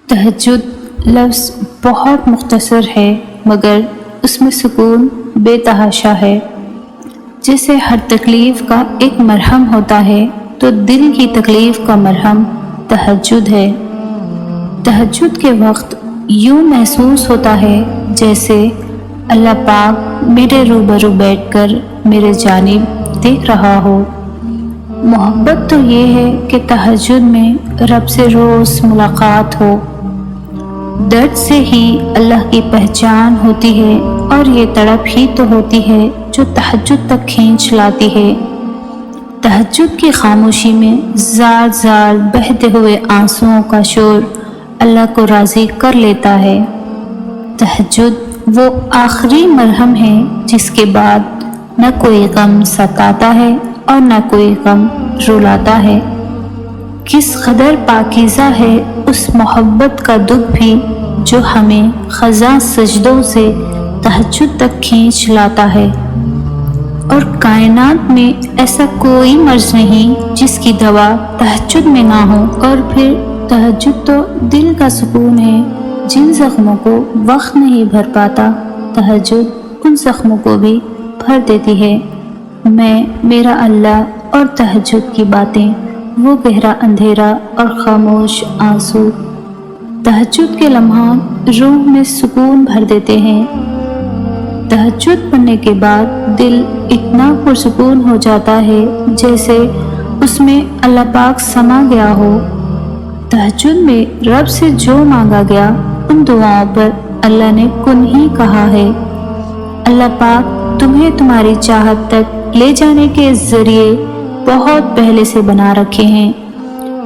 تہجد لفظ بہت مختصر ہے مگر اس میں سکون بے تحاشا ہے۔ جیسے ہر تکلیف کا ایک مرہم ہوتا ہے تو دل کی تکلیف کا مرہم تہجد ہے۔ تہجد کے وقت یوں محسوس ہوتا ہے جیسے اللہ پاک میرے روبرو بیٹھ کر میرے جانب دیکھ رہا ہو۔ محبت تو یہ ہے کہ تہجد میں رب سے روز ملاقات ہو۔ درد سے ہی اللہ کی پہچان ہوتی ہے اور یہ تڑپ ہی تو ہوتی ہے جو تہجد تک کھینچ لاتی ہے۔ تہجد کی خاموشی میں زار زار بہتے ہوئے آنسوؤں کا شور اللہ کو راضی کر لیتا ہے۔ تہجد وہ آخری مرہم ہے جس کے بعد نہ کوئی غم ستاتا ہے اور نہ کوئی غم رلاتا ہے۔ کس قدر پاکیزہ ہے اس محبت کا دکھ بھی جو ہمیں خزاں سجدوں سے تہجد تک کھینچ لاتا ہے۔ اور کائنات میں ایسا کوئی مرض نہیں جس کی دوا تہجد میں نہ ہو۔ اور پھر تہجد تو دل کا سکون ہے، جن زخموں کو وقت نہیں بھر پاتا تہجد ان زخموں کو بھی بھر دیتی ہے۔ میں، میرا اللہ اور تہجد کی باتیں، وہ گہرا اندھیرا اور خاموش آنسو۔ تہجد کے لمحات روح میں سکون بھر دیتے ہیں۔ تہجد پڑھنے کے بعد دل اتنا پرسکون ہو جاتا ہے جیسے اس میں اللہ پاک سما گیا ہو۔ تہجد میں رب سے جو مانگا گیا ان دعاؤں پر اللہ نے کن ہی کہا ہے۔ اللہ پاک تمہیں تمہاری چاہت تک لے جانے کے ذریعے بہت پہلے سے بنا رکھے ہیں،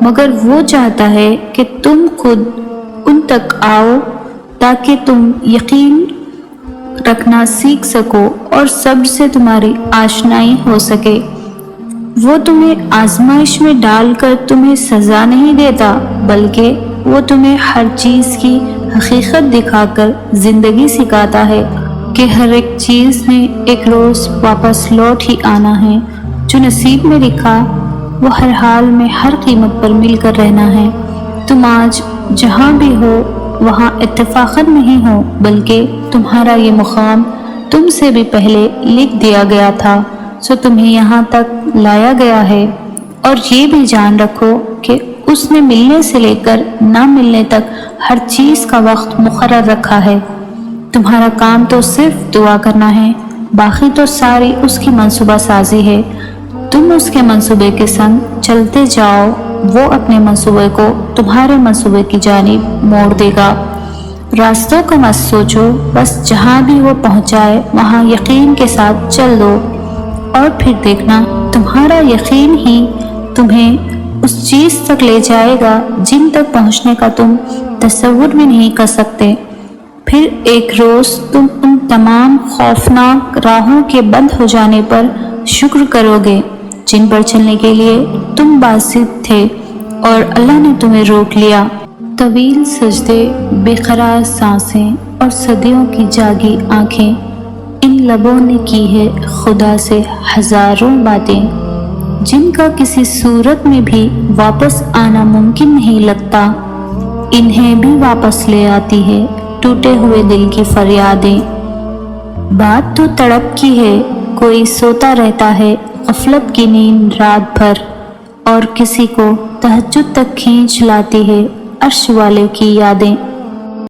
مگر وہ چاہتا ہے کہ تم خود ان تک آؤ تاکہ تم یقین رکھنا سیکھ سکو اور صبر سے تمہاری آشنائی ہو سکے۔ وہ تمہیں آزمائش میں ڈال کر تمہیں سزا نہیں دیتا بلکہ وہ تمہیں ہر چیز کی حقیقت دکھا کر زندگی سکھاتا ہے کہ ہر ایک چیز نے ایک روز واپس لوٹ ہی آنا ہے۔ جو نصیب میں لکھا وہ ہر حال میں ہر قیمت پر مل کر رہنا ہے۔ تم آج جہاں بھی ہو وہاں اتفاقاً نہیں ہو بلکہ تمہارا یہ مقام تم سے بھی پہلے لکھ دیا گیا تھا، سو تمہیں یہاں تک لایا گیا ہے۔ اور یہ بھی جان رکھو کہ اس نے ملنے سے لے کر نہ ملنے تک ہر چیز کا وقت مقرر رکھا ہے۔ تمہارا کام تو صرف دعا کرنا ہے، باقی تو ساری اس کی منصوبہ سازی ہے۔ تم اس کے منصوبے کے سنگ چلتے جاؤ، وہ اپنے منصوبے کو تمہارے منصوبے کی جانب موڑ دے گا۔ راستوں کا مت سوچو، بس جہاں بھی وہ پہنچائے وہاں یقین کے ساتھ چل دو، اور پھر دیکھنا تمہارا یقین ہی تمہیں اس چیز تک لے جائے گا جن تک پہنچنے کا تم تصور بھی نہیں کر سکتے۔ پھر ایک روز تم ان تمام خوفناک راہوں کے بند ہو جانے پر شکر کرو گے جن پر چلنے کے لیے تم باسط تھے اور اللہ نے تمہیں روک لیا۔ طویل سجدے، بے قرار سانسیں اور صدیوں کی جاگی آنکھیں، ان لبوں نے کی ہے خدا سے ہزاروں باتیں جن کا کسی صورت میں بھی واپس آنا ممکن نہیں لگتا، انہیں بھی واپس لے آتی ہے ٹوٹے ہوئے دل کی فریادیں۔ بات تو تڑپ کی ہے، کوئی سوتا رہتا ہے غفلت کی نیند رات بھر، اور کسی کو تہجد تک کھینچ لاتی ہے عرش والے کی یادیں۔